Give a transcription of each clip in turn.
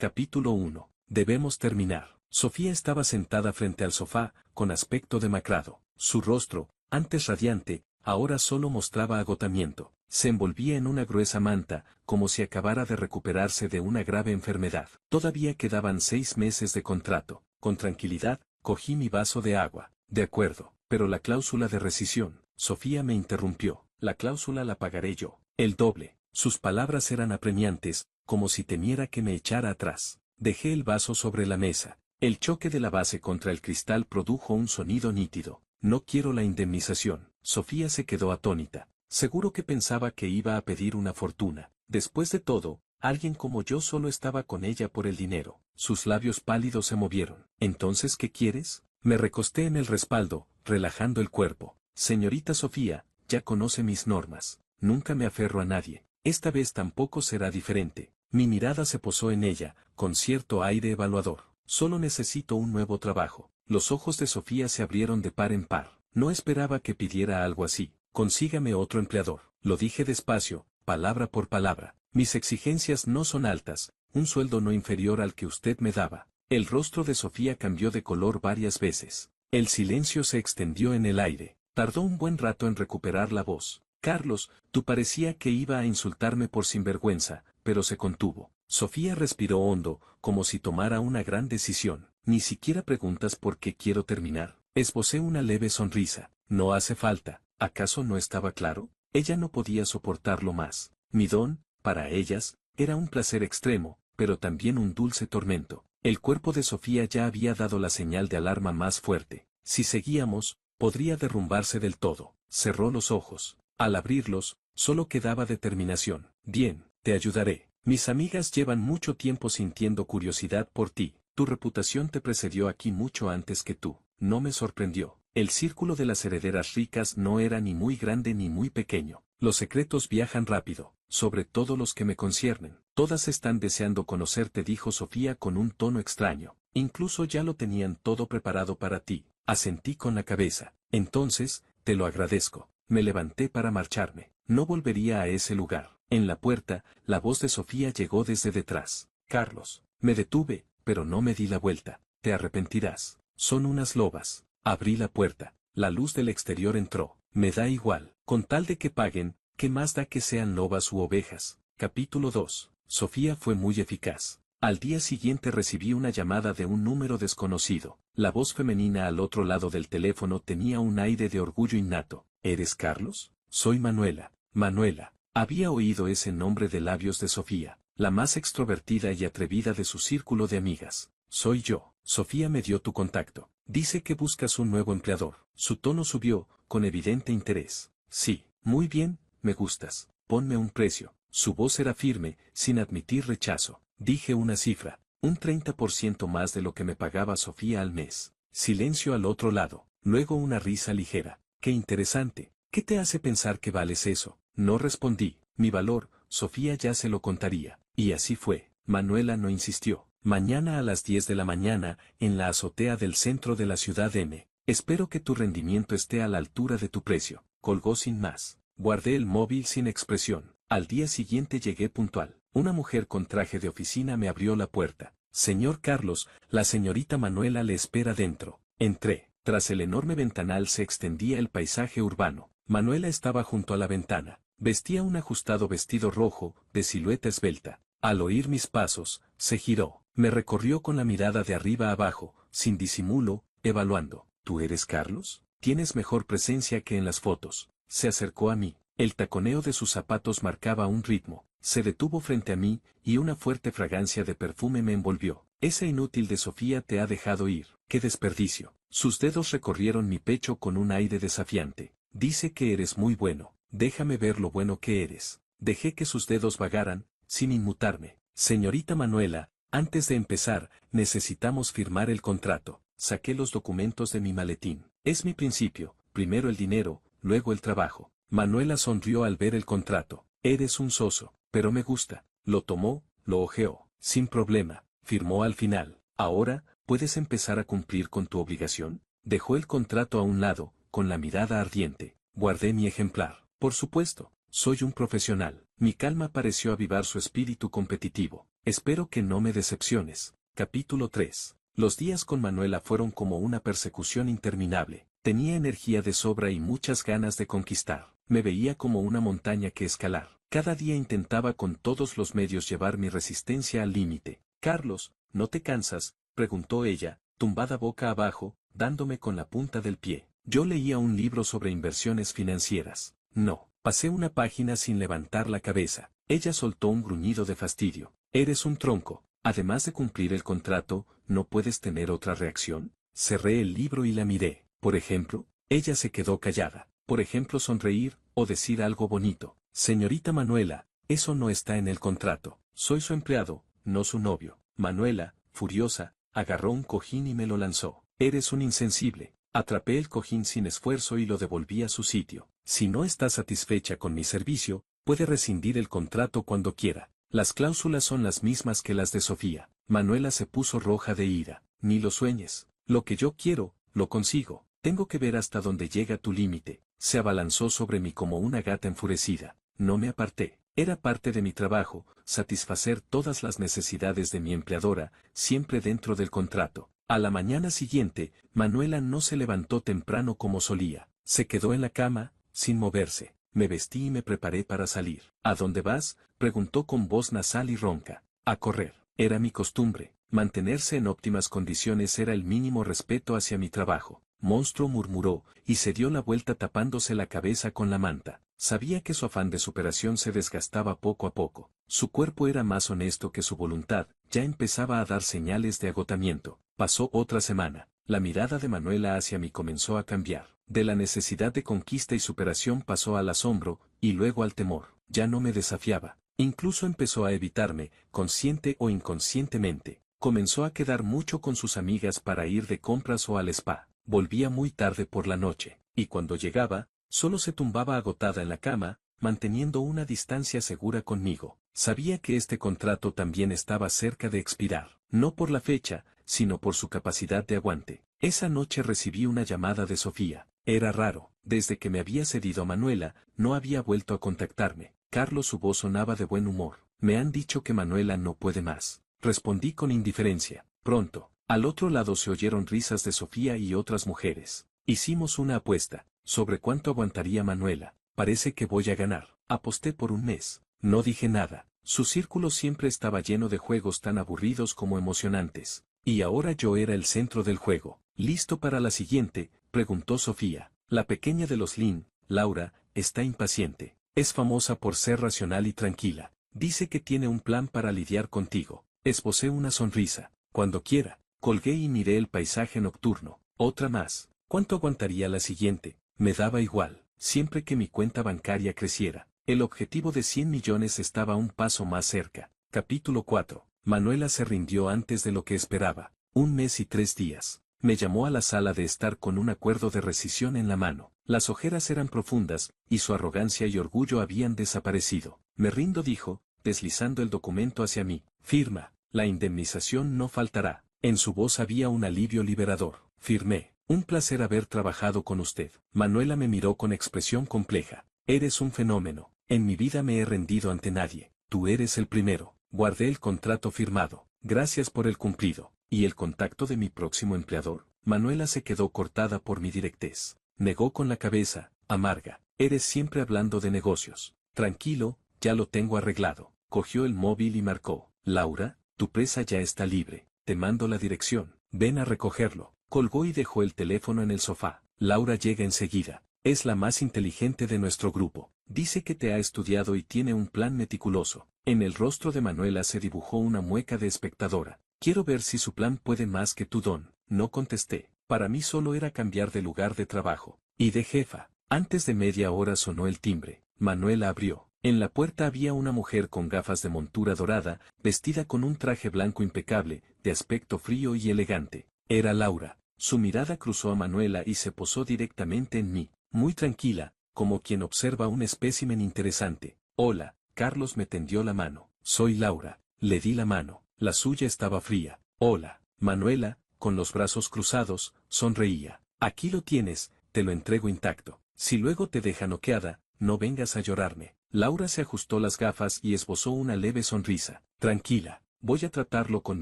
Capítulo 1. Debemos terminar. Sofía estaba sentada frente al sofá, con aspecto demacrado. Su rostro, antes radiante, ahora solo mostraba agotamiento. Se envolvía en una gruesa manta, como si acabara de recuperarse de una grave enfermedad. Todavía quedaban 6 meses de contrato. Con tranquilidad, cogí mi vaso de agua. De acuerdo, pero la cláusula de rescisión. Sofía me interrumpió. La cláusula la pagaré yo. El doble. Sus palabras eran apremiantes, como si temiera que me echara atrás. Dejé el vaso sobre la mesa. El choque de la base contra el cristal produjo un sonido nítido. No quiero la indemnización. Sofía se quedó atónita. Seguro que pensaba que iba a pedir una fortuna. Después de todo, alguien como yo solo estaba con ella por el dinero. Sus labios pálidos se movieron. ¿Entonces qué quieres? Me recosté en el respaldo, relajando el cuerpo. Señorita Sofía, ya conoce mis normas. Nunca me aferro a nadie. Esta vez tampoco será diferente. Mi mirada se posó en ella, con cierto aire evaluador. Solo necesito un nuevo trabajo. Los ojos de Sofía se abrieron de par en par. No esperaba que pidiera algo así. Consígame otro empleador. Lo dije despacio, palabra por palabra. Mis exigencias no son altas, un sueldo no inferior al que usted me daba. El rostro de Sofía cambió de color varias veces. El silencio se extendió en el aire. Tardó un buen rato en recuperar la voz. Carlos, tú parecía que iba a insultarme por sinvergüenza, pero se contuvo. Sofía respiró hondo, como si tomara una gran decisión. Ni siquiera preguntas por qué quiero terminar. Esbocé una leve sonrisa. No hace falta. ¿Acaso no estaba claro? Ella no podía soportarlo más. Mi don, para ellas, era un placer extremo, pero también un dulce tormento. El cuerpo de Sofía ya había dado la señal de alarma más fuerte. Si seguíamos, podría derrumbarse del todo. Cerró los ojos. Al abrirlos, solo quedaba determinación. Bien, te ayudaré. Mis amigas llevan mucho tiempo sintiendo curiosidad por ti. Tu reputación te precedió aquí mucho antes que tú. No me sorprendió. El círculo de las herederas ricas no era ni muy grande ni muy pequeño. Los secretos viajan rápido, sobre todo los que me conciernen. Todas están deseando conocerte, dijo Sofía con un tono extraño. Incluso ya lo tenían todo preparado para ti. Asentí con la cabeza. Entonces, te lo agradezco. Me levanté para marcharme. No volvería a ese lugar. En la puerta, la voz de Sofía llegó desde detrás. Carlos. Me detuve, pero no me di la vuelta. Te arrepentirás. Son unas lobas. Abrí la puerta. La luz del exterior entró. Me da igual. Con tal de que paguen, ¿qué más da que sean lobas u ovejas? Capítulo 2. Sofía fue muy eficaz. Al día siguiente recibí una llamada de un número desconocido. La voz femenina al otro lado del teléfono tenía un aire de orgullo innato. ¿Eres Carlos? Soy Manuela. Manuela. Había oído ese nombre de labios de Sofía, la más extrovertida y atrevida de su círculo de amigas. Soy yo. Sofía me dio tu contacto. Dice que buscas un nuevo empleador. Su tono subió, con evidente interés. Sí, muy bien, me gustas. Ponme un precio. Su voz era firme, sin admitir rechazo. Dije una cifra, un 30% más de lo que me pagaba Sofía al mes. Silencio al otro lado, luego una risa ligera. Qué interesante. ¿Qué te hace pensar que vales eso? No respondí. Mi valor, Sofía ya se lo contaría. Y así fue. Manuela no insistió. Mañana a las 10 de la mañana, en la azotea del centro de la ciudad M. Espero que tu rendimiento esté a la altura de tu precio. Colgó sin más. Guardé el móvil sin expresión. Al día siguiente llegué puntual. Una mujer con traje de oficina me abrió la puerta. Señor Carlos, la señorita Manuela le espera dentro. Entré. Tras el enorme ventanal se extendía el paisaje urbano. Manuela estaba junto a la ventana. Vestía un ajustado vestido rojo, de silueta esbelta. Al oír mis pasos, se giró. Me recorrió con la mirada de arriba abajo, sin disimulo, evaluando. ¿Tú eres Carlos? Tienes mejor presencia que en las fotos. Se acercó a mí. El taconeo de sus zapatos marcaba un ritmo. Se detuvo frente a mí, y una fuerte fragancia de perfume me envolvió. Esa inútil de Sofía te ha dejado ir. ¡Qué desperdicio! Sus dedos recorrieron mi pecho con un aire desafiante. Dice que eres muy bueno. Déjame ver lo bueno que eres. Dejé que sus dedos vagaran, sin inmutarme. Señorita Manuela, antes de empezar, necesitamos firmar el contrato. Saqué los documentos de mi maletín. Es mi principio, primero el dinero, luego el trabajo. Manuela sonrió al ver el contrato. Eres un soso, pero me gusta. Lo tomó, lo hojeó. Sin problema, firmó al final. Ahora, ¿puedes empezar a cumplir con tu obligación? Dejó el contrato a un lado, con la mirada ardiente. Guardé mi ejemplar. Por supuesto, soy un profesional. Mi calma pareció avivar su espíritu competitivo. Espero que no me decepciones. Capítulo 3. Los días con Manuela fueron como una persecución interminable. Tenía energía de sobra y muchas ganas de conquistar. Me veía como una montaña que escalar. Cada día intentaba con todos los medios llevar mi resistencia al límite. Carlos, ¿no te cansas?, preguntó ella, tumbada boca abajo, dándome con la punta del pie. Yo leía un libro sobre inversiones financieras. No. Pasé una página sin levantar la cabeza. Ella soltó un gruñido de fastidio. Eres un tronco. Además de cumplir el contrato, ¿no puedes tener otra reacción? Cerré el libro y la miré. Por ejemplo, ella se quedó callada. Por ejemplo, sonreír, o decir algo bonito. Señorita Manuela, eso no está en el contrato. Soy su empleado, no su novio. Manuela, furiosa, agarró un cojín y me lo lanzó. Eres un insensible. Atrapé el cojín sin esfuerzo y lo devolví a su sitio. Si no está satisfecha con mi servicio, puede rescindir el contrato cuando quiera. Las cláusulas son las mismas que las de Sofía. Manuela se puso roja de ira. Ni lo sueñes. Lo que yo quiero, lo consigo. Tengo que ver hasta dónde llega tu límite. Se abalanzó sobre mí como una gata enfurecida. No me aparté. Era parte de mi trabajo, satisfacer todas las necesidades de mi empleadora, siempre dentro del contrato. A la mañana siguiente, Manuela no se levantó temprano como solía. Se quedó en la cama, sin moverse. Me vestí y me preparé para salir. ¿A dónde vas?, preguntó con voz nasal y ronca. A correr. Era mi costumbre. Mantenerse en óptimas condiciones era el mínimo respeto hacia mi trabajo. Monstruo, murmuró, y se dio la vuelta tapándose la cabeza con la manta. Sabía que su afán de superación se desgastaba poco a poco. Su cuerpo era más honesto que su voluntad, ya empezaba a dar señales de agotamiento. Pasó otra semana. La mirada de Manuela hacia mí comenzó a cambiar. De la necesidad de conquista y superación pasó al asombro, y luego al temor. Ya no me desafiaba. Incluso empezó a evitarme, consciente o inconscientemente. Comenzó a quedar mucho con sus amigas para ir de compras o al spa. Volvía muy tarde por la noche, y cuando llegaba, solo se tumbaba agotada en la cama, manteniendo una distancia segura conmigo. Sabía que este contrato también estaba cerca de expirar, no por la fecha, sino por su capacidad de aguante. Esa noche recibí una llamada de Sofía. Era raro, desde que me había cedido a Manuela, no había vuelto a contactarme. Carlos, su voz sonaba de buen humor. Me han dicho que Manuela no puede más. Respondí con indiferencia. Pronto. Al otro lado se oyeron risas de Sofía y otras mujeres. Hicimos una apuesta, sobre cuánto aguantaría Manuela. Parece que voy a ganar. Aposté por un mes. No dije nada. Su círculo siempre estaba lleno de juegos tan aburridos como emocionantes. Y ahora yo era el centro del juego. ¿Listo para la siguiente?, preguntó Sofía. La pequeña de los Lin, Laura, está impaciente. Es famosa por ser racional y tranquila. Dice que tiene un plan para lidiar contigo. Esbocé una sonrisa. Cuando quiera. Colgué y miré el paisaje nocturno. Otra más. ¿Cuánto aguantaría la siguiente? Me daba igual, siempre que mi cuenta bancaria creciera. El objetivo de 100 millones estaba un paso más cerca. Capítulo 4. Manuela se rindió antes de lo que esperaba. 1 mes y 3 días. Me llamó a la sala de estar con un acuerdo de rescisión en la mano. Las ojeras eran profundas, y su arrogancia y orgullo habían desaparecido. Me rindo, dijo, deslizando el documento hacia mí. Firma. La indemnización no faltará. En su voz había un alivio liberador. Firmé. Un placer haber trabajado con usted. Manuela me miró con expresión compleja. Eres un fenómeno. En mi vida me he rendido ante nadie. Tú eres el primero. Guardé el contrato firmado. Gracias por el cumplido. ¿Y el contacto de mi próximo empleador? Manuela se quedó cortada por mi directez. Negó con la cabeza, amarga. Eres siempre hablando de negocios. Tranquilo, ya lo tengo arreglado. Cogió el móvil y marcó. Laura, tu presa ya está libre. Te mando la dirección. Ven a recogerlo. Colgó y dejó el teléfono en el sofá. Laura llega enseguida. Es la más inteligente de nuestro grupo. Dice que te ha estudiado y tiene un plan meticuloso. En el rostro de Manuela se dibujó una mueca de espectadora. Quiero ver si su plan puede más que tu don. No contesté. Para mí solo era cambiar de lugar de trabajo. Y de jefa. Antes de media hora sonó el timbre. Manuela abrió. En la puerta había una mujer con gafas de montura dorada, vestida con un traje blanco impecable, de aspecto frío y elegante. Era Laura. Su mirada cruzó a Manuela y se posó directamente en mí, muy tranquila, como quien observa un espécimen interesante. Hola, Carlos me tendió la mano. Soy Laura. Le di la mano. La suya estaba fría. Hola, Manuela, con los brazos cruzados, sonreía. Aquí lo tienes, te lo entrego intacto. Si luego te deja noqueada, no vengas a llorarme. Laura se ajustó las gafas y esbozó una leve sonrisa. Tranquila, Voy a tratarlo con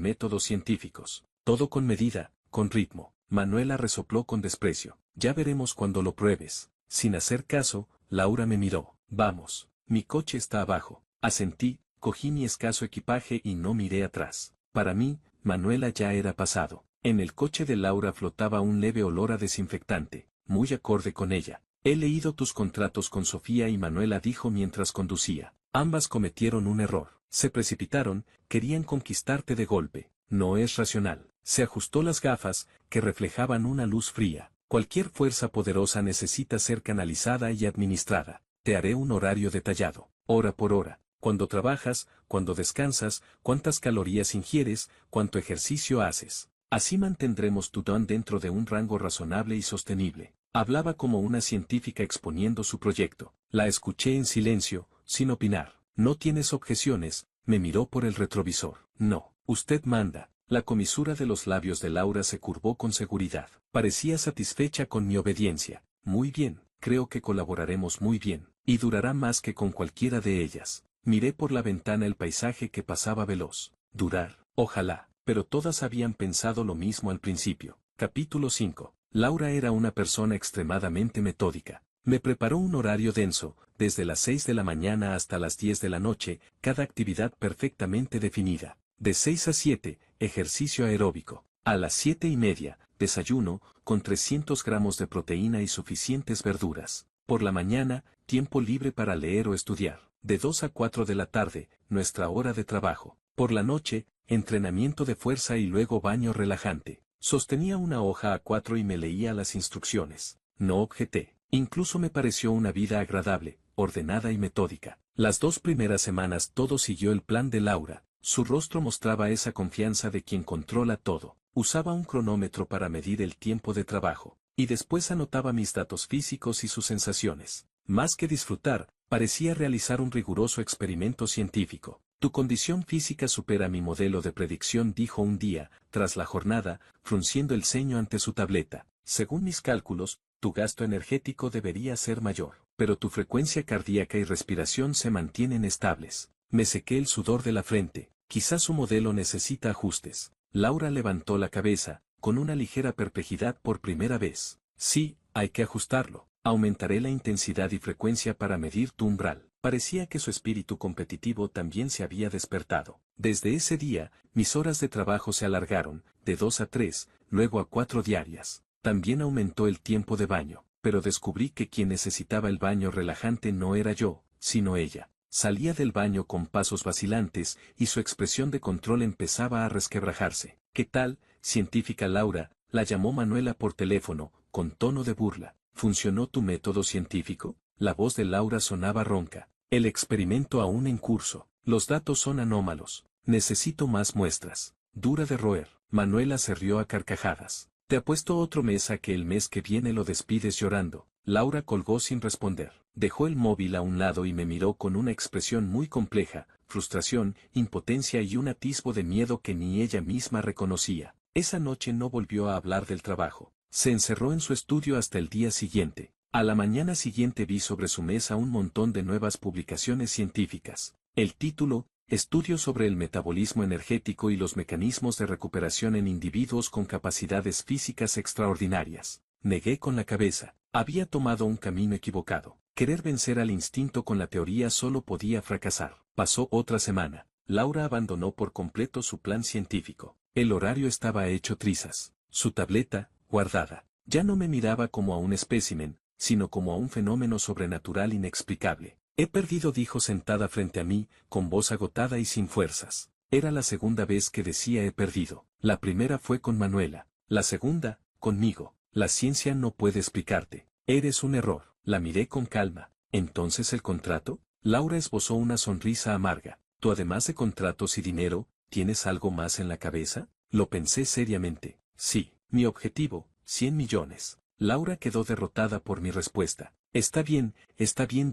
métodos científicos. Todo con medida, con ritmo. Manuela resopló con desprecio. Ya veremos cuando lo pruebes. Sin hacer caso, Laura me miró. Vamos, mi coche está abajo. Asentí, cogí mi escaso equipaje y no miré atrás. Para mí, Manuela ya era pasado. En el coche de Laura flotaba un leve olor a desinfectante, muy acorde con ella. He leído tus contratos con Sofía y Manuela, dijo mientras conducía. Ambas cometieron un error. Se precipitaron, querían conquistarte de golpe. No es racional. Se ajustó las gafas, que reflejaban una luz fría. Cualquier fuerza poderosa necesita ser canalizada y administrada. Te haré un horario detallado, hora por hora. Cuando trabajas, cuando descansas, cuántas calorías ingieres, cuánto ejercicio haces. Así mantendremos tu don dentro de un rango razonable y sostenible. Hablaba como una científica exponiendo su proyecto. La escuché en silencio, sin opinar. ¿No tienes objeciones? Me miró por el retrovisor. No, usted manda. La comisura de los labios de Laura se curvó con seguridad. Parecía satisfecha con mi obediencia. Muy bien, creo que colaboraremos muy bien, y durará más que con cualquiera de ellas. Miré por la ventana el paisaje que pasaba veloz. Durar, ojalá, pero todas habían pensado lo mismo al principio. Capítulo 5. Laura era una persona extremadamente metódica. Me preparó un horario denso, desde las 6 de la mañana hasta las 10 de la noche, cada actividad perfectamente definida. De 6 a 7, ejercicio aeróbico. A las 7:30, desayuno, con 300 gramos de proteína y suficientes verduras. Por la mañana, tiempo libre para leer o estudiar. De 2 a 4 de la tarde, nuestra hora de trabajo. Por la noche, entrenamiento de fuerza y luego baño relajante. Sostenía una hoja A4 y me leía las instrucciones. No objeté. Incluso me pareció una vida agradable, ordenada y metódica. Las 2 primeras semanas todo siguió el plan de Laura. Su rostro mostraba esa confianza de quien controla todo. Usaba un cronómetro para medir el tiempo de trabajo, y después anotaba mis datos físicos y sus sensaciones. Más que disfrutar, parecía realizar un riguroso experimento científico. Tu condición física supera mi modelo de predicción, dijo un día, tras la jornada, frunciendo el ceño ante su tableta. Según mis cálculos, tu gasto energético debería ser mayor, pero tu frecuencia cardíaca y respiración se mantienen estables. Me sequé el sudor de la frente. Quizás su modelo necesita ajustes. Laura levantó la cabeza, con una ligera perplejidad por primera vez. Sí, hay que ajustarlo. Aumentaré la intensidad y frecuencia para medir tu umbral. Parecía que su espíritu competitivo también se había despertado. Desde ese día, mis horas de trabajo se alargaron, de 2 a 3, luego a 4 diarias. También aumentó el tiempo de baño, pero descubrí que quien necesitaba el baño relajante no era yo, sino ella. Salía del baño con pasos vacilantes y su expresión de control empezaba a resquebrajarse. ¿Qué tal, científica Laura?, la llamó Manuela por teléfono, con tono de burla. ¿Funcionó tu método científico? La voz de Laura sonaba ronca. El experimento aún en curso. Los datos son anómalos. Necesito más muestras. Dura de roer. Manuela se rió a carcajadas. Te apuesto otro mes a que el mes que viene lo despides llorando. Laura colgó sin responder. Dejó el móvil a un lado y me miró con una expresión muy compleja, frustración, impotencia y un atisbo de miedo que ni ella misma reconocía. Esa noche no volvió a hablar del trabajo. Se encerró en su estudio hasta el día siguiente. A la mañana siguiente vi sobre su mesa un montón de nuevas publicaciones científicas. El título, Estudios sobre el metabolismo energético y los mecanismos de recuperación en individuos con capacidades físicas extraordinarias. Negué con la cabeza. Había tomado un camino equivocado. Querer vencer al instinto con la teoría solo podía fracasar. Pasó otra semana. Laura abandonó por completo su plan científico. El horario estaba hecho trizas. Su tableta, guardada. Ya no me miraba como a un espécimen, sino como a un fenómeno sobrenatural inexplicable. He perdido, dijo sentada frente a mí, con voz agotada y sin fuerzas. Era la segunda vez que decía he perdido. La primera fue con Manuela. La segunda, conmigo. La ciencia no puede explicarte. Eres un error. La miré con calma. ¿Entonces el contrato? Laura esbozó una sonrisa amarga. Tú, además de contratos y dinero, ¿tienes algo más en la cabeza? Lo pensé seriamente. Sí, mi objetivo, 100 millones. Laura quedó derrotada por mi respuesta. Está bien,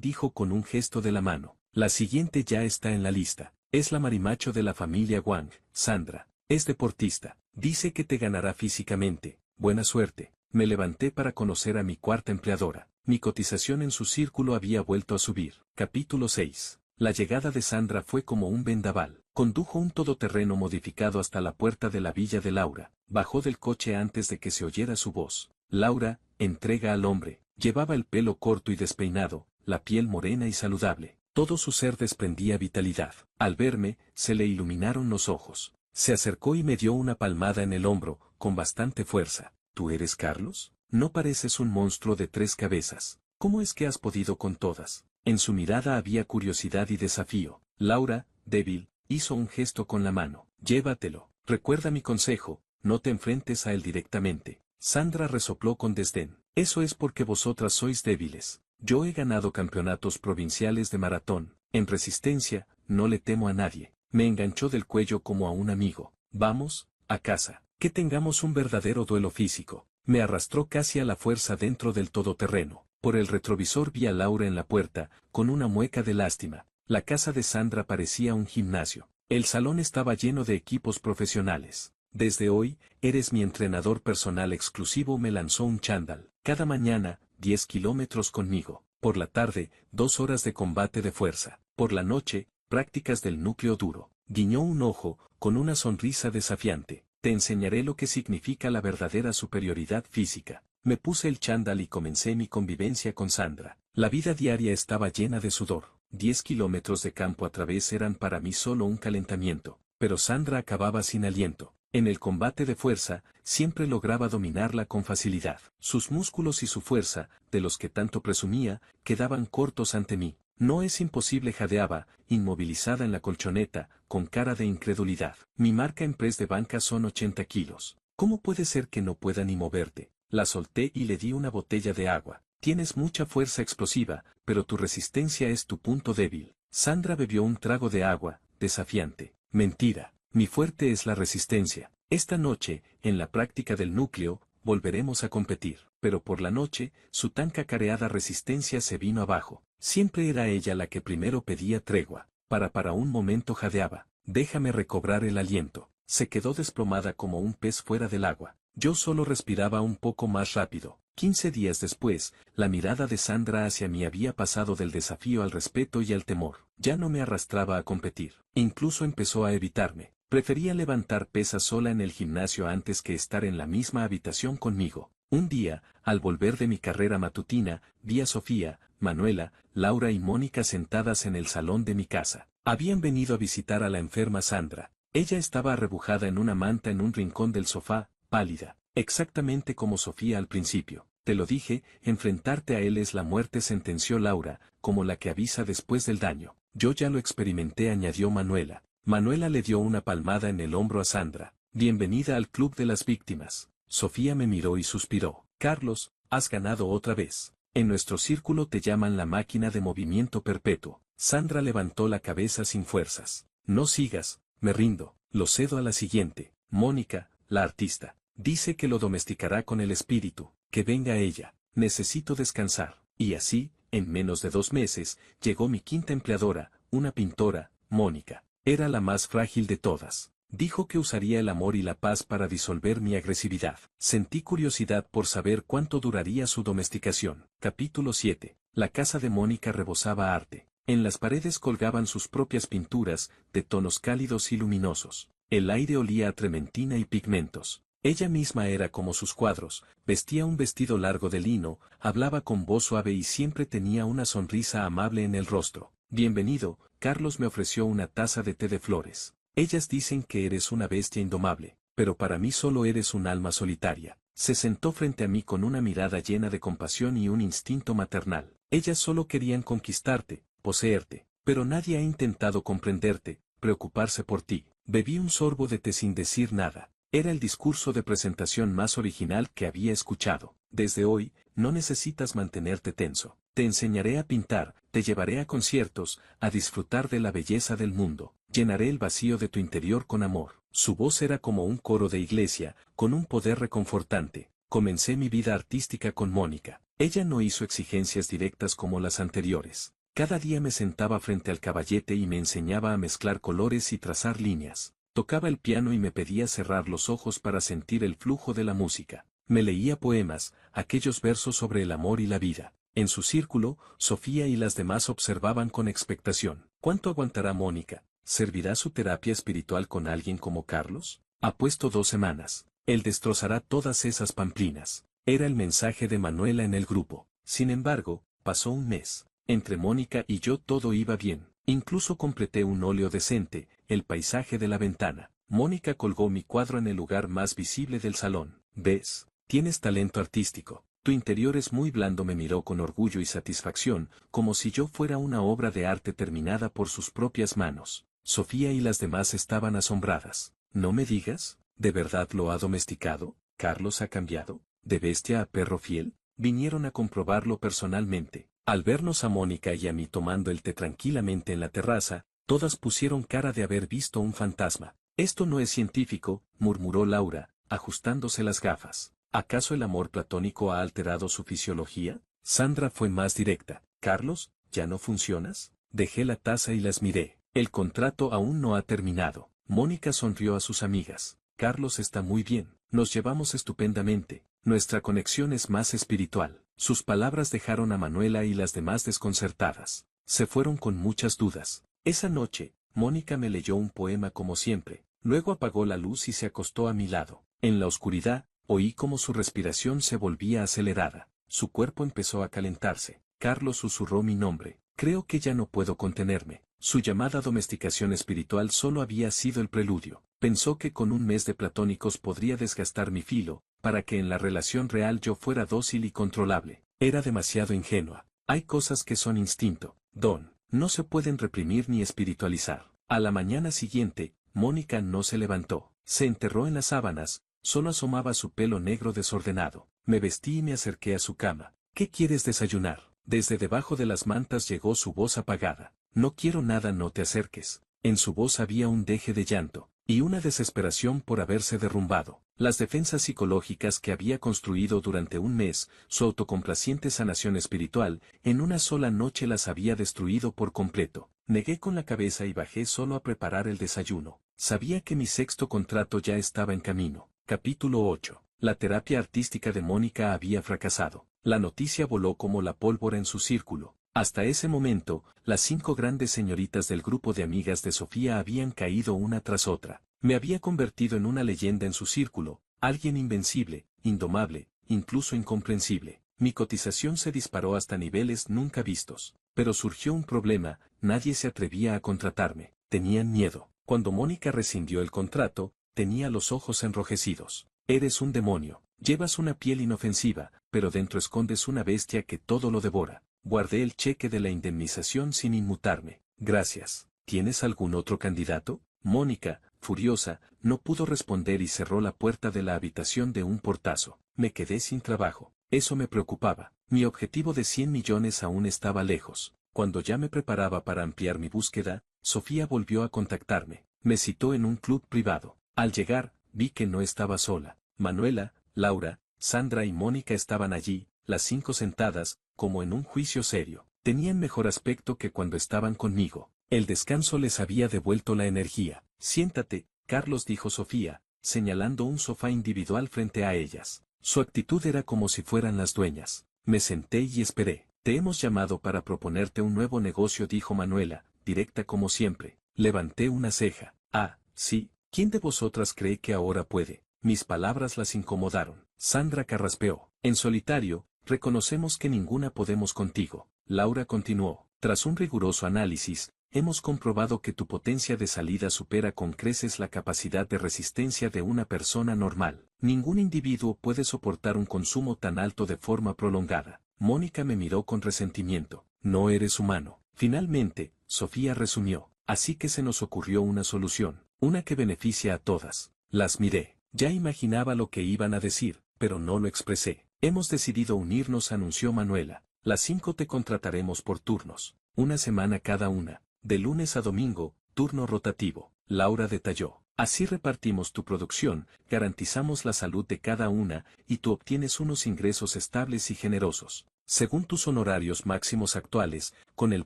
dijo con un gesto de la mano. La siguiente ya está en la lista. Es la marimacho de la familia Wang, Sandra. Es deportista. Dice que te ganará físicamente. Buena suerte. Me levanté para conocer a mi cuarta empleadora. Mi cotización en su círculo había vuelto a subir. Capítulo 6. La llegada de Sandra fue como un vendaval. Condujo un todoterreno modificado hasta la puerta de la villa de Laura. Bajó del coche antes de que se oyera su voz. Laura, entrega al hombre. Llevaba el pelo corto y despeinado, la piel morena y saludable. Todo su ser desprendía vitalidad. Al verme, se le iluminaron los ojos. Se acercó y me dio una palmada en el hombro, con bastante fuerza. ¿Tú eres Carlos? No pareces un monstruo de 3 cabezas. ¿Cómo es que has podido con todas? En su mirada había curiosidad y desafío. Laura, débil, hizo un gesto con la mano. Llévatelo. Recuerda mi consejo, no te enfrentes a él directamente. Sandra resopló con desdén. Eso es porque vosotras sois débiles. Yo he ganado campeonatos provinciales de maratón. En resistencia, no le temo a nadie. Me enganchó del cuello como a un amigo. Vamos, a casa. Que tengamos un verdadero duelo físico. Me arrastró casi a la fuerza dentro del todoterreno. Por el retrovisor vi a Laura en la puerta, con una mueca de lástima. La casa de Sandra parecía un gimnasio. El salón estaba lleno de equipos profesionales. Desde hoy, eres mi entrenador personal exclusivo, me lanzó un chándal. Cada mañana, 10 kilómetros conmigo. Por la tarde, 2 horas de combate de fuerza. Por la noche, prácticas del núcleo duro. Guiñó un ojo, con una sonrisa desafiante. Te enseñaré lo que significa la verdadera superioridad física. Me puse el chándal y comencé mi convivencia con Sandra. La vida diaria estaba llena de sudor. 10 kilómetros de campo a través eran para mí solo un calentamiento. Pero Sandra acababa sin aliento. En el combate de fuerza, siempre lograba dominarla con facilidad. Sus músculos y su fuerza, de los que tanto presumía, quedaban cortos ante mí. No es imposible, jadeaba, inmovilizada en la colchoneta, con cara de incredulidad. Mi marca en press de banca son 80 kilos. ¿Cómo puede ser que no pueda ni moverte? La solté y le di una botella de agua. Tienes mucha fuerza explosiva, pero tu resistencia es tu punto débil. Sandra bebió un trago de agua, desafiante. Mentira. Mi fuerte es la resistencia. Esta noche, en la práctica del núcleo, volveremos a competir. Pero por la noche, su tan cacareada resistencia se vino abajo. Siempre era ella la que primero pedía tregua. Para un momento jadeaba. Déjame recobrar el aliento. Se quedó desplomada como un pez fuera del agua. Yo solo respiraba un poco más rápido. 15 días después, la mirada de Sandra hacia mí había pasado del desafío al respeto y al temor. Ya no me arrastraba a competir. Incluso empezó a evitarme. Prefería levantar pesas sola en el gimnasio antes que estar en la misma habitación conmigo. Un día, al volver de mi carrera matutina, vi a Sofía, Manuela, Laura y Mónica sentadas en el salón de mi casa. Habían venido a visitar a la enferma Sandra. Ella estaba arrebujada en una manta en un rincón del sofá, pálida, exactamente como Sofía al principio. Te lo dije, enfrentarte a él es la muerte, sentenció Laura, como la que avisa después del daño. Yo ya lo experimenté, añadió Manuela. Manuela le dio una palmada en el hombro a Sandra. Bienvenida al club de las víctimas. Sofía me miró y suspiró. Carlos, has ganado otra vez. En nuestro círculo te llaman la máquina de movimiento perpetuo. Sandra levantó la cabeza sin fuerzas. No sigas, me rindo, lo cedo a la siguiente. Mónica, la artista, dice que lo domesticará con el espíritu. Que venga ella. Necesito descansar. Y así, en menos de 2 meses, llegó mi quinta empleadora, una pintora, Mónica. Era la más frágil de todas. Dijo que usaría el amor y la paz para disolver mi agresividad. Sentí curiosidad por saber cuánto duraría su domesticación. Capítulo 7. La casa de Mónica rebosaba arte. En las paredes colgaban sus propias pinturas, de tonos cálidos y luminosos. El aire olía a trementina y pigmentos. Ella misma era como sus cuadros, vestía un vestido largo de lino, hablaba con voz suave y siempre tenía una sonrisa amable en el rostro. Bienvenido, Carlos me ofreció una taza de té de flores. Ellas dicen que eres una bestia indomable, pero para mí solo eres un alma solitaria. Se sentó frente a mí con una mirada llena de compasión y un instinto maternal. Ellas solo querían conquistarte, poseerte, pero nadie ha intentado comprenderte, preocuparse por ti. Bebí un sorbo de té sin decir nada. Era el discurso de presentación más original que había escuchado. Desde hoy, no necesitas mantenerte tenso. Te enseñaré a pintar, te llevaré a conciertos, a disfrutar de la belleza del mundo. Llenaré el vacío de tu interior con amor. Su voz era como un coro de iglesia, con un poder reconfortante. Comencé mi vida artística con Mónica. Ella no hizo exigencias directas como las anteriores. Cada día me sentaba frente al caballete y me enseñaba a mezclar colores y trazar líneas. Tocaba el piano y me pedía cerrar los ojos para sentir el flujo de la música. Me leía poemas, aquellos versos sobre el amor y la vida. En su círculo, Sofía y las demás observaban con expectación. ¿Cuánto aguantará Mónica? ¿Servirá su terapia espiritual con alguien como Carlos? Apuesto 2 semanas. Él destrozará todas esas pamplinas. Era el mensaje de Manuela en el grupo. Sin embargo, pasó un mes. Entre Mónica y yo todo iba bien. Incluso completé un óleo decente, el paisaje de la ventana. Mónica colgó mi cuadro en el lugar más visible del salón. ¿Ves? Tienes talento artístico. Tu interior es muy blando. Me miró con orgullo y satisfacción, como si yo fuera una obra de arte terminada por sus propias manos. Sofía y las demás estaban asombradas. ¿No me digas? ¿De verdad lo ha domesticado? ¿Carlos ha cambiado? ¿De bestia a perro fiel? Vinieron a comprobarlo personalmente. Al vernos a Mónica y a mí tomando el té tranquilamente en la terraza, todas pusieron cara de haber visto un fantasma. Esto no es científico, murmuró Laura, ajustándose las gafas. ¿Acaso el amor platónico ha alterado su fisiología? Sandra fue más directa. Carlos, ¿ya no funcionas? Dejé la taza y las miré. El contrato aún no ha terminado. Mónica sonrió a sus amigas. Carlos está muy bien. Nos llevamos estupendamente. Nuestra conexión es más espiritual. Sus palabras dejaron a Manuela y las demás desconcertadas. Se fueron con muchas dudas. Esa noche, Mónica me leyó un poema como siempre. Luego apagó la luz y se acostó a mi lado. En la oscuridad, oí como su respiración se volvía acelerada. Su cuerpo empezó a calentarse. Carlos susurró mi nombre. Creo que ya no puedo contenerme. Su llamada domesticación espiritual solo había sido el preludio. Pensó que con un mes de platónicos podría desgastar mi filo, para que en la relación real yo fuera dócil y controlable. Era demasiado ingenua. Hay cosas que son instinto, don. No se pueden reprimir ni espiritualizar. A la mañana siguiente, Mónica no se levantó. Se enterró en las sábanas, solo asomaba su pelo negro desordenado. Me vestí y me acerqué a su cama. ¿Qué quieres desayunar? Desde debajo de las mantas llegó su voz apagada. No quiero nada, no te acerques. En su voz había un deje de llanto, y una desesperación por haberse derrumbado. Las defensas psicológicas que había construido durante un mes, su autocomplaciente sanación espiritual, en una sola noche las había destruido por completo. Negué con la cabeza y bajé solo a preparar el desayuno. Sabía que mi sexto contrato ya estaba en camino. Capítulo 8. La terapia artística de Mónica había fracasado. La noticia voló como la pólvora en su círculo. Hasta ese momento, las 5 grandes señoritas del grupo de amigas de Sofía habían caído una tras otra. Me había convertido en una leyenda en su círculo, alguien invencible, indomable, incluso incomprensible. Mi cotización se disparó hasta niveles nunca vistos. Pero surgió un problema, nadie se atrevía a contratarme. Tenían miedo. Cuando Mónica rescindió el contrato, tenía los ojos enrojecidos. Eres un demonio. Llevas una piel inofensiva, pero dentro escondes una bestia que todo lo devora. Guardé el cheque de la indemnización sin inmutarme. Gracias. ¿Tienes algún otro candidato? Mónica, furiosa, no pudo responder y cerró la puerta de la habitación de un portazo. Me quedé sin trabajo. Eso me preocupaba. Mi objetivo de 100 millones aún estaba lejos. Cuando ya me preparaba para ampliar mi búsqueda, Sofía volvió a contactarme. Me citó en un club privado. Al llegar, vi que no estaba sola. Manuela, Laura, Sandra y Mónica estaban allí, las 5 sentadas, como en un juicio serio. Tenían mejor aspecto que cuando estaban conmigo. El descanso les había devuelto la energía. Siéntate, Carlos, dijo Sofía, señalando un sofá individual frente a ellas. Su actitud era como si fueran las dueñas. Me senté y esperé. Te hemos llamado para proponerte un nuevo negocio, dijo Manuela, directa como siempre. Levanté una ceja. Ah, sí. ¿Quién de vosotras cree que ahora puede? Mis palabras las incomodaron. Sandra carraspeó. En solitario, reconocemos que ninguna podemos contigo. Laura continuó. Tras un riguroso análisis, hemos comprobado que tu potencia de salida supera con creces la capacidad de resistencia de una persona normal. Ningún individuo puede soportar un consumo tan alto de forma prolongada. Mónica me miró con resentimiento. No eres humano. Finalmente, Sofía resumió. Así que se nos ocurrió una solución, una que beneficia a todas. Las miré. Ya imaginaba lo que iban a decir, pero no lo expresé. Hemos decidido unirnos, anunció Manuela. Las 5 te contrataremos por turnos. 1 semana cada una. De lunes a domingo, turno rotativo. Laura detalló. Así repartimos tu producción, garantizamos la salud de cada una, y tú obtienes unos ingresos estables y generosos. Según tus honorarios máximos actuales, con el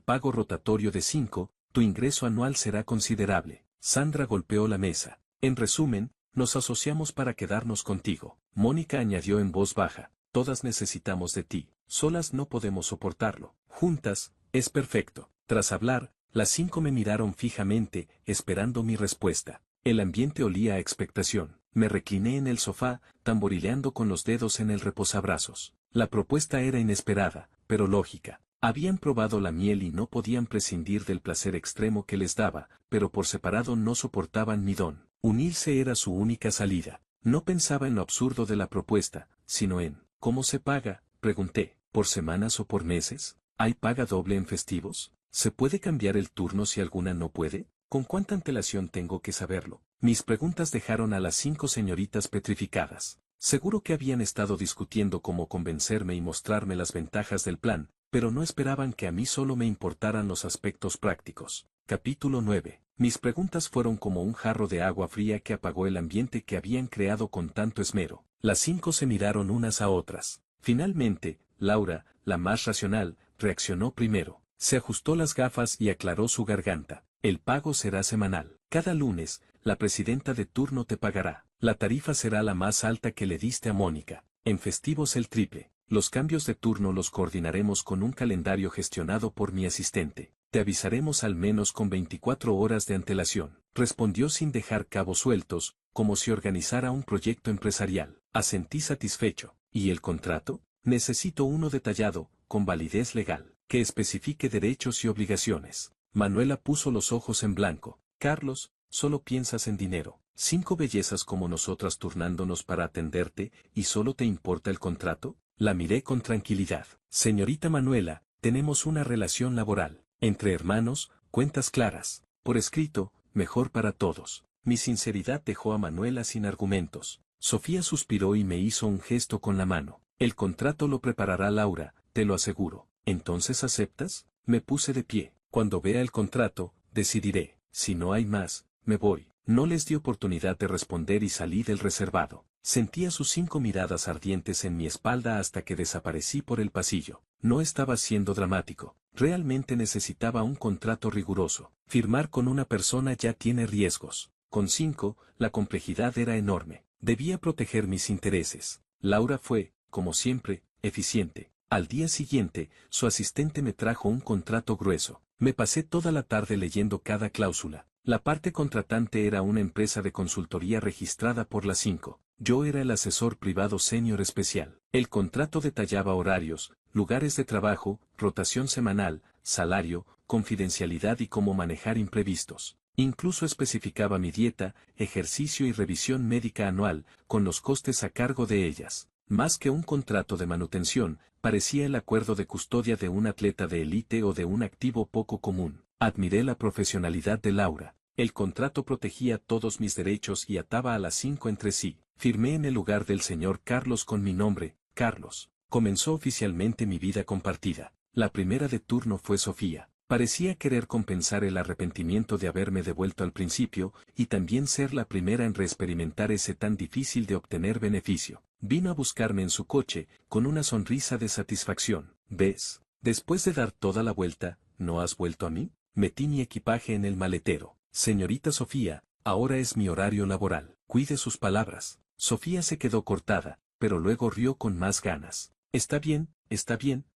pago rotatorio de 5, tu ingreso anual será considerable. Sandra golpeó la mesa. En resumen, nos asociamos para quedarnos contigo. Mónica añadió en voz baja. Todas necesitamos de ti. Solas no podemos soportarlo. Juntas, es perfecto. Tras hablar, Las 5 me miraron fijamente, esperando mi respuesta. El ambiente olía a expectación. Me recliné en el sofá, tamborileando con los dedos en el reposabrazos. La propuesta era inesperada, pero lógica. Habían probado la miel y no podían prescindir del placer extremo que les daba, pero por separado no soportaban mi don. Unirse era su única salida. No pensaba en lo absurdo de la propuesta, sino en ¿cómo se paga? Pregunté. ¿Por semanas o por meses? ¿Hay paga doble en festivos? ¿Se puede cambiar el turno si alguna no puede? ¿Con cuánta antelación tengo que saberlo? Mis preguntas dejaron a las 5 señoritas petrificadas. Seguro que habían estado discutiendo cómo convencerme y mostrarme las ventajas del plan, pero no esperaban que a mí solo me importaran los aspectos prácticos. Capítulo 9. Mis preguntas fueron como un jarro de agua fría que apagó el ambiente que habían creado con tanto esmero. Las 5 se miraron unas a otras. Finalmente, Laura, la más racional, reaccionó primero. Se ajustó las gafas y aclaró su garganta. El pago será semanal. Cada lunes, la presidenta de turno te pagará. La tarifa será la más alta que le diste a Mónica. En festivos el triple. Los cambios de turno los coordinaremos con un calendario gestionado por mi asistente. Te avisaremos al menos con 24 horas de antelación. Respondió sin dejar cabos sueltos, como si organizara un proyecto empresarial. Asentí satisfecho. ¿Y el contrato? Necesito uno detallado, con validez legal, que especifique derechos y obligaciones. Manuela puso los ojos en blanco. Carlos, solo piensas en dinero. 5 bellezas como nosotras turnándonos para atenderte, ¿y solo te importa el contrato? La miré con tranquilidad. Señorita Manuela, tenemos una relación laboral. Entre hermanos, cuentas claras. Por escrito, mejor para todos. Mi sinceridad dejó a Manuela sin argumentos. Sofía suspiró y me hizo un gesto con la mano. El contrato lo preparará Laura, te lo aseguro. ¿Entonces aceptas? Me puse de pie. Cuando vea el contrato, decidiré. Si no hay más, me voy. No les di oportunidad de responder y salí del reservado. Sentía sus 5 miradas ardientes en mi espalda hasta que desaparecí por el pasillo. No estaba siendo dramático. Realmente necesitaba un contrato riguroso. Firmar con una persona ya tiene riesgos. Con 5, la complejidad era enorme. Debía proteger mis intereses. Laura fue, como siempre, eficiente. Al día siguiente, su asistente me trajo un contrato grueso. Me pasé toda la tarde leyendo cada cláusula. La parte contratante era una empresa de consultoría registrada por la 5. Yo era el asesor privado senior especial. El contrato detallaba horarios, lugares de trabajo, rotación semanal, salario, confidencialidad y cómo manejar imprevistos. Incluso especificaba mi dieta, ejercicio y revisión médica anual, con los costes a cargo de ellas. Más que un contrato de manutención, parecía el acuerdo de custodia de un atleta de élite o de un activo poco común. Admiré la profesionalidad de Laura. El contrato protegía todos mis derechos y ataba a las 5 entre sí. Firmé en el lugar del señor Carlos con mi nombre, Carlos. Comenzó oficialmente mi vida compartida. La primera de turno fue Sofía. Parecía querer compensar el arrepentimiento de haberme devuelto al principio, y también ser la primera en reexperimentar ese tan difícil de obtener beneficio. Vino a buscarme en su coche, con una sonrisa de satisfacción. ¿Ves? Después de dar toda la vuelta, ¿no has vuelto a mí? Metí mi equipaje en el maletero. Señorita Sofía, ahora es mi horario laboral. Cuide sus palabras. Sofía se quedó cortada, pero luego rió con más ganas. Está bien,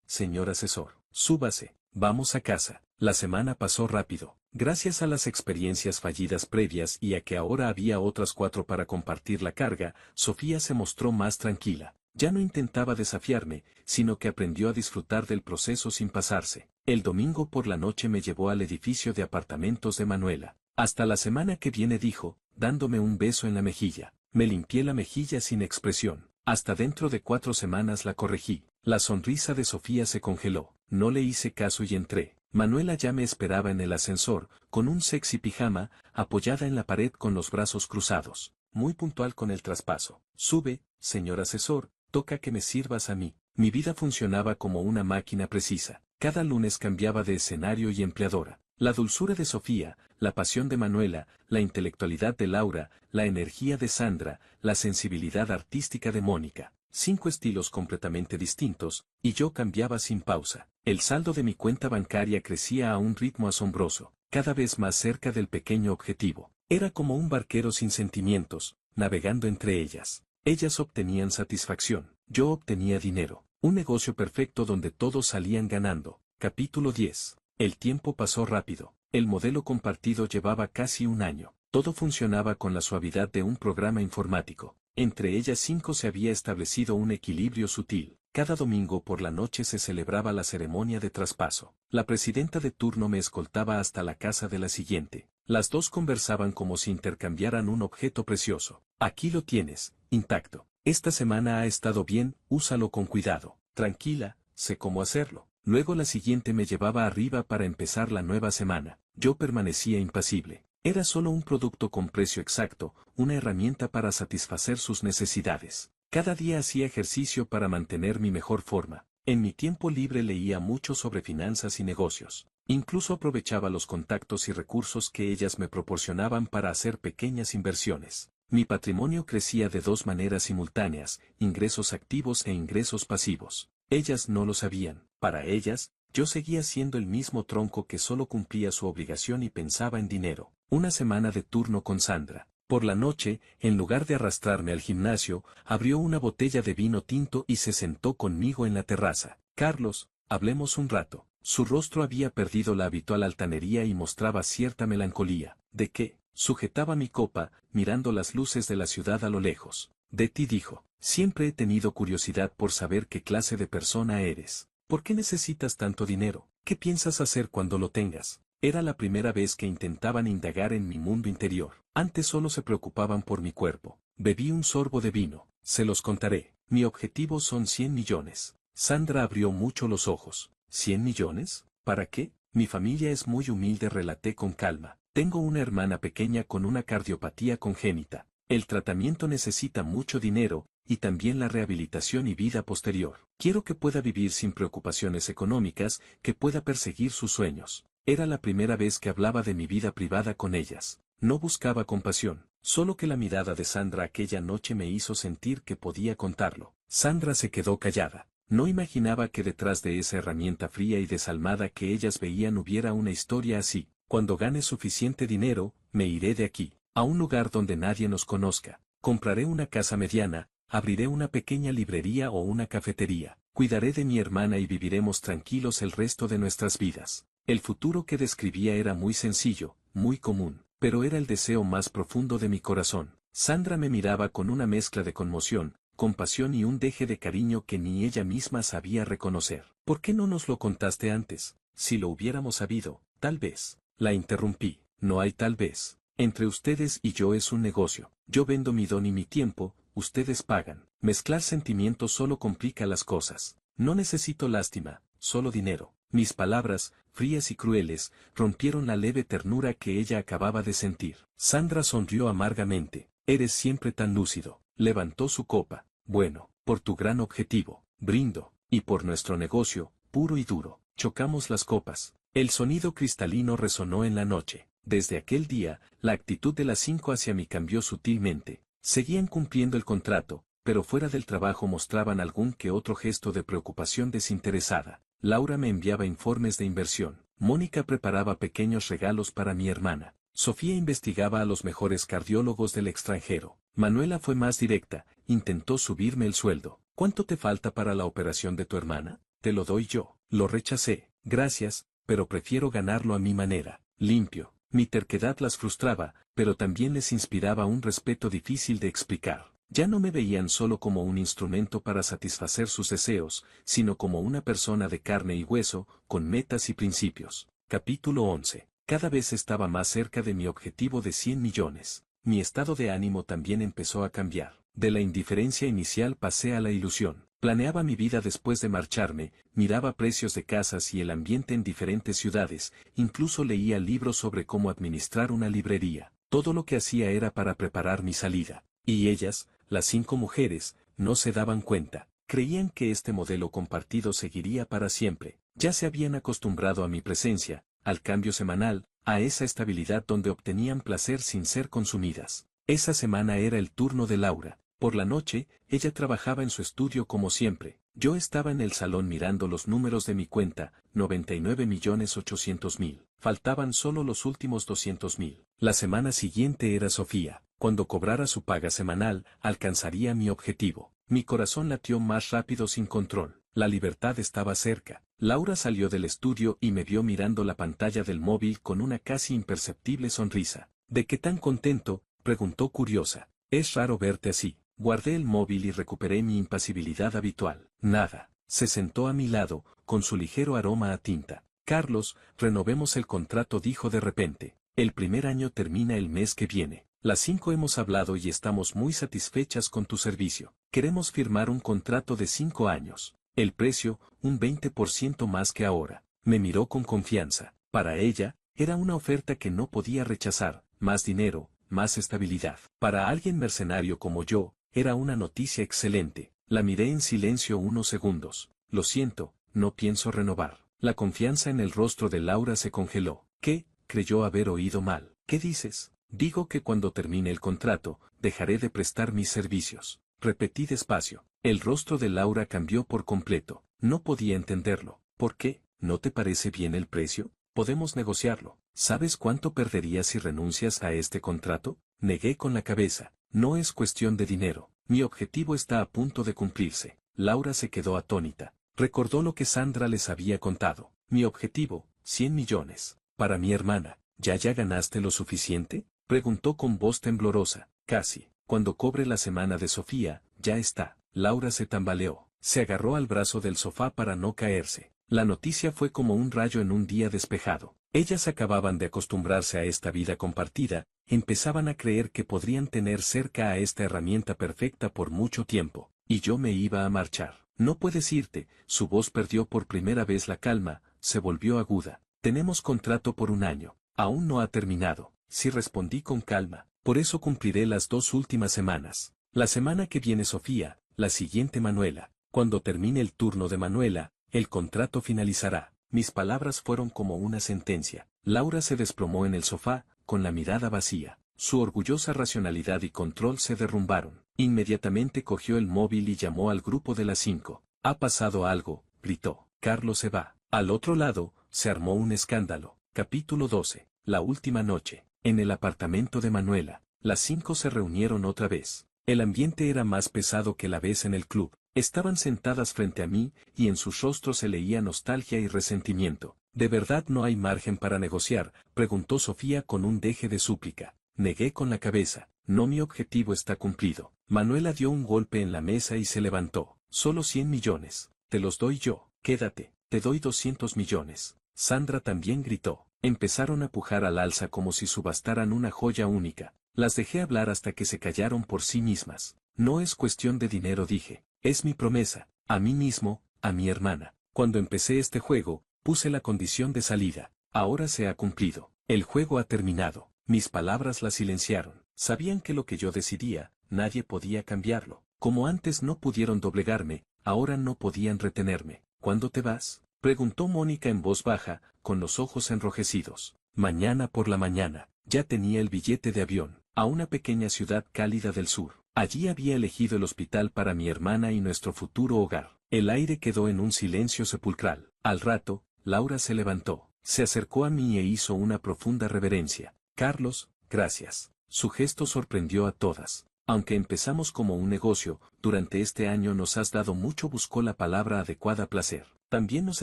señor asesor. Súbase. Vamos a casa. La semana pasó rápido. Gracias a las experiencias fallidas previas y a que ahora había otras 4 para compartir la carga, Sofía se mostró más tranquila. Ya no intentaba desafiarme, sino que aprendió a disfrutar del proceso sin pasarse. El domingo por la noche me llevó al edificio de apartamentos de Manuela. Hasta la semana que viene dijo, dándome un beso en la mejilla. Me limpié la mejilla sin expresión. Hasta dentro de 4 semanas la corregí. La sonrisa de Sofía se congeló. No le hice caso y entré. Manuela ya me esperaba en el ascensor, con un sexy pijama, apoyada en la pared con los brazos cruzados. Muy puntual con el traspaso. Sube, señor asesor, toca que me sirvas a mí. Mi vida funcionaba como una máquina precisa. Cada lunes cambiaba de escenario y empleadora. La dulzura de Sofía, la pasión de Manuela, la intelectualidad de Laura, la energía de Sandra, la sensibilidad artística de Mónica. 5 estilos completamente distintos, y yo cambiaba sin pausa. El saldo de mi cuenta bancaria crecía a un ritmo asombroso, cada vez más cerca del pequeño objetivo. Era como un barquero sin sentimientos, navegando entre ellas. Ellas obtenían satisfacción, yo obtenía dinero. Un negocio perfecto donde todos salían ganando. Capítulo 10. El tiempo pasó rápido. El modelo compartido llevaba casi un año. Todo funcionaba con la suavidad de un programa informático. Entre ellas 5 se había establecido un equilibrio sutil. Cada domingo por la noche se celebraba la ceremonia de traspaso. La presidenta de turno me escoltaba hasta la casa de la siguiente. Las dos conversaban como si intercambiaran un objeto precioso. Aquí lo tienes, intacto. Esta semana ha estado bien, úsalo con cuidado. Tranquila, sé cómo hacerlo. Luego la siguiente me llevaba arriba para empezar la nueva semana. Yo permanecía impasible. Era solo un producto con precio exacto, una herramienta para satisfacer sus necesidades. Cada día hacía ejercicio para mantener mi mejor forma. En mi tiempo libre leía mucho sobre finanzas y negocios. Incluso aprovechaba los contactos y recursos que ellas me proporcionaban para hacer pequeñas inversiones. Mi patrimonio crecía de dos maneras simultáneas, ingresos activos e ingresos pasivos. Ellas no lo sabían. Para ellas, yo seguía siendo el mismo tronco que solo cumplía su obligación y pensaba en dinero. Una semana de turno con Sandra. Por la noche, en lugar de arrastrarme al gimnasio, abrió una botella de vino tinto y se sentó conmigo en la terraza. Carlos, hablemos un rato. Su rostro había perdido la habitual altanería y mostraba cierta melancolía. ¿De qué? Sujetaba mi copa, mirando las luces de la ciudad a lo lejos. De ti, dijo. Siempre he tenido curiosidad por saber qué clase de persona eres. ¿Por qué necesitas tanto dinero? ¿Qué piensas hacer cuando lo tengas? Era la primera vez que intentaban indagar en mi mundo interior. Antes solo se preocupaban por mi cuerpo. Bebí un sorbo de vino. Se los contaré. Mi objetivo son 100 millones. Sandra abrió mucho los ojos. ¿100 millones? ¿Para qué? Mi familia es muy humilde, relaté con calma. Tengo una hermana pequeña con una cardiopatía congénita. El tratamiento necesita mucho dinero, y también la rehabilitación y vida posterior. Quiero que pueda vivir sin preocupaciones económicas, que pueda perseguir sus sueños. Era la primera vez que hablaba de mi vida privada con ellas. No buscaba compasión, solo que la mirada de Sandra aquella noche me hizo sentir que podía contarlo. Sandra se quedó callada. No imaginaba que detrás de esa herramienta fría y desalmada que ellas veían hubiera una historia así. Cuando gane suficiente dinero, me iré de aquí, a un lugar donde nadie nos conozca. Compraré una casa mediana, abriré una pequeña librería o una cafetería. Cuidaré de mi hermana y viviremos tranquilos el resto de nuestras vidas. El futuro que describía era muy sencillo, muy común, pero era el deseo más profundo de mi corazón. Sandra me miraba con una mezcla de conmoción, compasión y un deje de cariño que ni ella misma sabía reconocer. ¿Por qué no nos lo contaste antes? Si lo hubiéramos sabido, tal vez. La interrumpí. No hay tal vez. Entre ustedes y yo es un negocio. Yo vendo mi don y mi tiempo, ustedes pagan. Mezclar sentimientos solo complica las cosas. No necesito lástima, solo dinero. Mis palabras, frías y crueles, rompieron la leve ternura que ella acababa de sentir. Sandra sonrió amargamente. Eres siempre tan lúcido. Levantó su copa. Bueno, por tu gran objetivo, brindo, y por nuestro negocio, puro y duro. Chocamos las copas. El sonido cristalino resonó en la noche. Desde aquel día, la actitud de las 5 hacia mí cambió sutilmente. Seguían cumpliendo el contrato, pero fuera del trabajo mostraban algún que otro gesto de preocupación desinteresada. Laura me enviaba informes de inversión. Mónica preparaba pequeños regalos para mi hermana. Sofía investigaba a los mejores cardiólogos del extranjero. Manuela fue más directa, intentó subirme el sueldo. ¿Cuánto te falta para la operación de tu hermana? Te lo doy yo. Lo rechacé. Gracias, pero prefiero ganarlo a mi manera. Limpio. Mi terquedad las frustraba, pero también les inspiraba un respeto difícil de explicar. Ya no me veían solo como un instrumento para satisfacer sus deseos, sino como una persona de carne y hueso, con metas y principios. Capítulo 11. Cada vez estaba más cerca de mi objetivo de 100 millones. Mi estado de ánimo también empezó a cambiar. De la indiferencia inicial pasé a la ilusión. Planeaba mi vida después de marcharme, miraba precios de casas y el ambiente en diferentes ciudades, incluso leía libros sobre cómo administrar una librería. Todo lo que hacía era para preparar mi salida. Y ellas, las 5 mujeres, no se daban cuenta. Creían que este modelo compartido seguiría para siempre. Ya se habían acostumbrado a mi presencia, al cambio semanal, a esa estabilidad donde obtenían placer sin ser consumidas. Esa semana era el turno de Laura. Por la noche, ella trabajaba en su estudio como siempre. Yo estaba en el salón mirando los números de mi cuenta, 99.800.000. Faltaban solo los últimos 200.000. La semana siguiente era Sofía. Cuando cobrara su paga semanal, alcanzaría mi objetivo. Mi corazón latió más rápido sin control. La libertad estaba cerca. Laura salió del estudio y me vio mirando la pantalla del móvil con una casi imperceptible sonrisa. ¿De qué tan contento?, preguntó curiosa. Es raro verte así. Guardé el móvil y recuperé mi impasibilidad habitual. Nada. Se sentó a mi lado, con su ligero aroma a tinta. Carlos, renovemos el contrato, dijo de repente. El primer año termina el mes que viene. Las 5 hemos hablado y estamos muy satisfechas con tu servicio. Queremos firmar un contrato de 5 años. El precio, un 20% más que ahora. Me miró con confianza. Para ella, era una oferta que no podía rechazar. Más dinero, más estabilidad. Para alguien mercenario como yo, era una noticia excelente. La miré en silencio unos segundos. Lo siento, no pienso renovar. La confianza en el rostro de Laura se congeló. ¿Qué? Creyó haber oído mal. ¿Qué dices? Digo que cuando termine el contrato, dejaré de prestar mis servicios. Repetí despacio. El rostro de Laura cambió por completo. No podía entenderlo. ¿Por qué? ¿No te parece bien el precio? Podemos negociarlo. ¿Sabes cuánto perderías si renuncias a este contrato? Negué con la cabeza. No es cuestión de dinero. Mi objetivo está a punto de cumplirse. Laura se quedó atónita. Recordó lo que Sandra les había contado. Mi objetivo, 100 millones. Para mi hermana. ¿Ya ganaste lo suficiente? Preguntó con voz temblorosa. Casi. Cuando cobre la semana de Sofía, ya está. Laura se tambaleó. Se agarró al brazo del sofá para no caerse. La noticia fue como un rayo en un día despejado. Ellas acababan de acostumbrarse a esta vida compartida, empezaban a creer que podrían tener cerca a esta herramienta perfecta por mucho tiempo, y yo me iba a marchar. No puedes irte. Su voz perdió por primera vez la calma, se volvió aguda. Tenemos contrato por un año. Aún no ha terminado. Sí, respondí con calma. Por eso cumpliré las 2 últimas semanas. La semana que viene Sofía, la siguiente Manuela. Cuando termine el turno de Manuela, el contrato finalizará. Mis palabras fueron como una sentencia. Laura se desplomó en el sofá, con la mirada vacía. Su orgullosa racionalidad y control se derrumbaron. Inmediatamente cogió el móvil y llamó al grupo de las 5. «Ha pasado algo», gritó. «Carlos se va». Al otro lado, se armó un escándalo. Capítulo 12. La última noche. En el apartamento de Manuela, las 5 se reunieron otra vez. El ambiente era más pesado que la vez en el club. Estaban sentadas frente a mí, y en sus rostros se leía nostalgia y resentimiento. ¿De verdad no hay margen para negociar?, preguntó Sofía con un deje de súplica. Negué con la cabeza. No, mi objetivo está cumplido. Manuela dio un golpe en la mesa y se levantó. Solo 100 millones. Te los doy yo. Quédate. Te doy 200 millones. Sandra también gritó. Empezaron a pujar al alza como si subastaran una joya única. Las dejé hablar hasta que se callaron por sí mismas. No es cuestión de dinero, dije. Es mi promesa. A mí mismo, a mi hermana. Cuando empecé este juego, puse la condición de salida. Ahora se ha cumplido. El juego ha terminado. Mis palabras la silenciaron. Sabían que lo que yo decidía, nadie podía cambiarlo. Como antes no pudieron doblegarme, ahora no podían retenerme. ¿Cuándo te vas?, preguntó Mónica en voz baja, con los ojos enrojecidos. Mañana por la mañana. Ya tenía el billete de avión, a una pequeña ciudad cálida del sur. Allí había elegido el hospital para mi hermana y nuestro futuro hogar. El aire quedó en un silencio sepulcral. Al rato, Laura se levantó, se acercó a mí e hizo una profunda reverencia. Carlos, gracias. Su gesto sorprendió a todas. Aunque empezamos como un negocio, durante este año nos has dado mucho, buscó la palabra adecuada, placer. También nos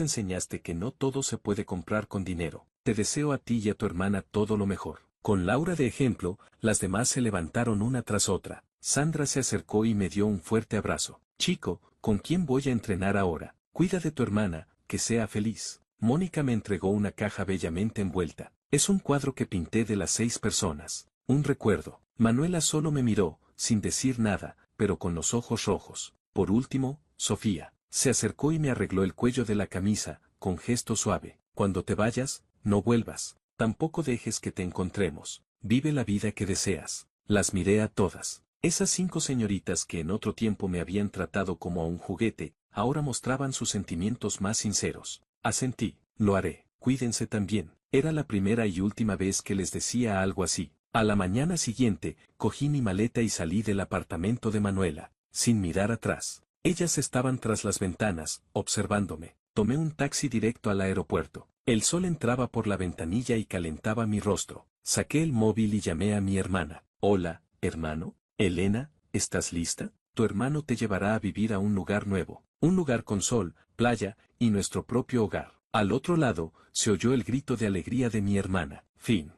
enseñaste que no todo se puede comprar con dinero. Te deseo a ti y a tu hermana todo lo mejor. Con Laura de ejemplo, las demás se levantaron una tras otra. Sandra se acercó y me dio un fuerte abrazo. Chico, ¿con quién voy a entrenar ahora? Cuida de tu hermana, que sea feliz. Mónica me entregó una caja bellamente envuelta. Es un cuadro que pinté de las 6 personas. Un recuerdo. Manuela solo me miró, sin decir nada, pero con los ojos rojos. Por último, Sofía. Se acercó y me arregló el cuello de la camisa, con gesto suave. Cuando te vayas, no vuelvas. Tampoco dejes que te encontremos. Vive la vida que deseas. Las miré a todas. Esas 5 señoritas que en otro tiempo me habían tratado como a un juguete, ahora mostraban sus sentimientos más sinceros. Asentí. Lo haré. Cuídense también. Era la primera y última vez que les decía algo así. A la mañana siguiente, cogí mi maleta y salí del apartamento de Manuela, sin mirar atrás. Ellas estaban tras las ventanas, observándome. Tomé un taxi directo al aeropuerto. El sol entraba por la ventanilla y calentaba mi rostro. Saqué el móvil y llamé a mi hermana. Hola, hermano. Elena, ¿estás lista? Tu hermano te llevará a vivir a un lugar nuevo. Un lugar con sol, playa, y nuestro propio hogar. Al otro lado, se oyó el grito de alegría de mi hermana. Fin.